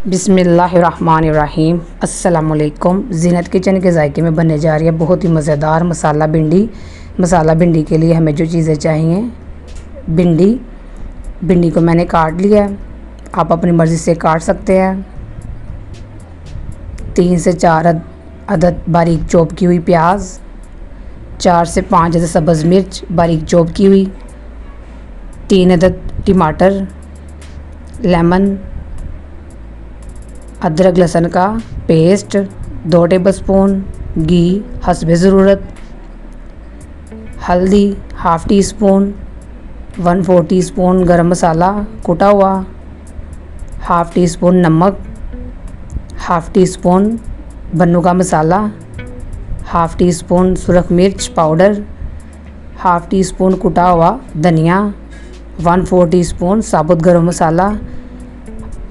बिस्मिल्लाहिर्रहमानिर्रहीम। अस्सलामुअलैकुम। ज़ीनत किचन के जायके में बनने जा रही है बहुत ही मज़ेदार मसाला भिंडी। मसाला भिंडी के लिए हमें जो चीज़ें चाहिए, भिंडी को मैंने काट लिया है, आप अपनी मर्ज़ी से काट सकते हैं। 3 से 4 अदद बारीक चॉप की हुई प्याज, 4 से 5 अदद सब्ज़ मिर्च बारीक चॉप की हुई, 3 अदद टमाटर, लेमन, अदरक लहसुन का पेस्ट, 2 टेबलस्पून घी हस्बे ज़रूरत, हल्दी ½ टी स्पून, 1/4 टीस्पून गरम मसाला कुटा हुआ, ½ टी स्पून नमक, ½ टी स्पून बन्नू का मसाला, ½ टी स्पून सुरख मिर्च पाउडर, ½ टी स्पून कुटा हुआ धनिया, 1/4 टीस्पून साबुत गरम मसाला,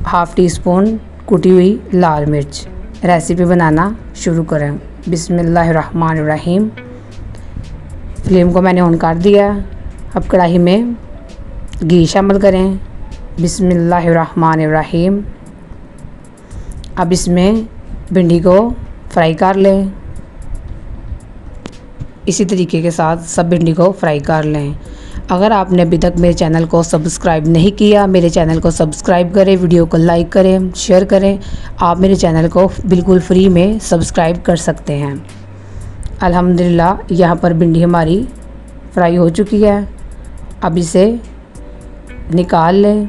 ½ टी स्पून कुटी हुई लाल मिर्च। रेसिपी बनाना शुरू करें। बिस्मिल्लाहिर्रहमानिर्रहीम। फ्लेम को मैंने ऑन कर दिया। अब कढ़ाई में घी शामिल करें। बिस्मिल्लाहिर्रहमानिर्रहीम। अब इसमें भिंडी को फ्राई कर लें। इसी तरीके के साथ सब भिंडी को फ्राई कर लें। अगर आपने अभी तक मेरे चैनल को सब्सक्राइब नहीं किया, मेरे चैनल को सब्सक्राइब करें, वीडियो को लाइक करें, शेयर करें। आप मेरे चैनल को बिल्कुल फ्री में सब्सक्राइब कर सकते हैं। अल्हम्दुलिल्लाह यहाँ पर भिंडी हमारी फ्राई हो चुकी है। अब इसे निकाल लें।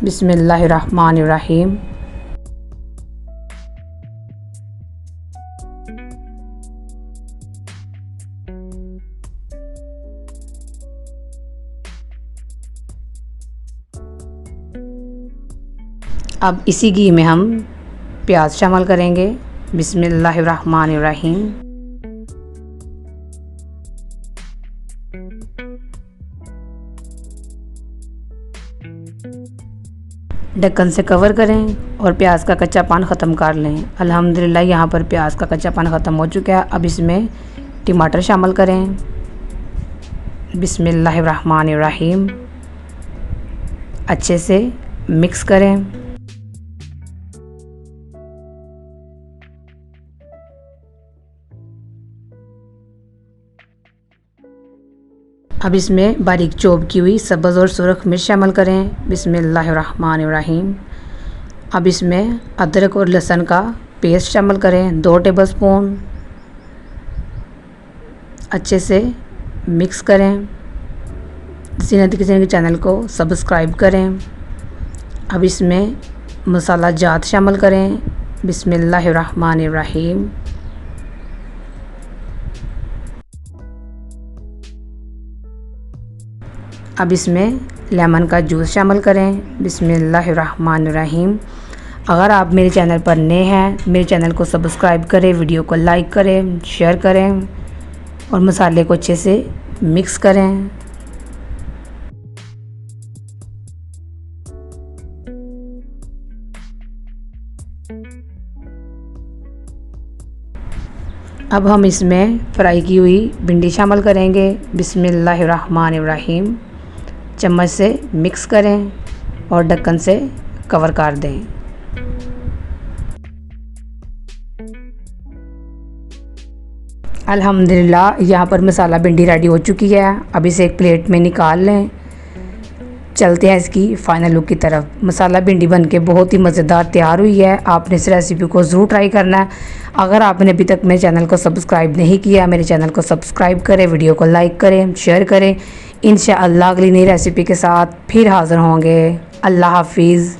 बिस्मिल्लाहिर्रहमानिर्रहीम। अब इसी घी में हम प्याज शामिल करेंगे। बिस्मिल्लाहिर्रहमानिर्रहीम। ढक्कन से कवर करें और प्याज का कच्चापन ख़त्म कर लें। अल्हम्दुलिल्लाह यहाँ पर प्याज का कच्चापन ख़त्म हो चुका है। अब इसमें टमाटर शामिल करें। बिस्मिल्लाहिर्रहमानिर्रहीम। अच्छे से मिक्स करें। अब इसमें बारीक चॉप की हुई सब्ज़ और सुरख मिर्च शामिल करें। बिस्मिल्लाहिर्रहमानिर्रहीम। अब इसमें अदरक और लहसुन का पेस्ट शामिल करें, 2 टेबलस्पून। अच्छे से मिक्स करें। ज़ीनत किचन के चैनल को सब्सक्राइब करें। अब इसमें मसाला जात शामिल करें। बिस्मिल्लाहिर्रहमानिर्रहीम। अब इसमें लेमन का जूस शामिल करें। बिस्मिल्लाहिर्रहमानिर्रहीम। अगर आप मेरे चैनल पर नए हैं, मेरे चैनल को सब्सक्राइब करें, वीडियो को लाइक करें, शेयर करें और मसाले को अच्छे से मिक्स करें। अब हम इसमें फ्राई की हुई भिंडी शामिल करेंगे। बिस्मिल्लाहिर्रहमानिर्रहीम। चम्मच से मिक्स करें और ढक्कन से कवर कर दें। अल्हम्दुलिल्लाह यहाँ पर मसाला भिंडी रेडी हो चुकी है। अब इसे एक प्लेट में निकाल लें। चलते हैं इसकी फ़ाइनल लुक की तरफ। मसाला भिंडी बनके बहुत ही मज़ेदार तैयार हुई है। आपने इस रेसिपी को ज़रूर ट्राई करना है। अगर आपने अभी तक मेरे चैनल को सब्सक्राइब नहीं किया, मेरे चैनल को सब्सक्राइब करें, वीडियो को लाइक करें, शेयर करें। इंशाअल्लाह अगली नई रेसिपी के साथ फिर हाज़िर होंगे। अल्लाह हाफिज़।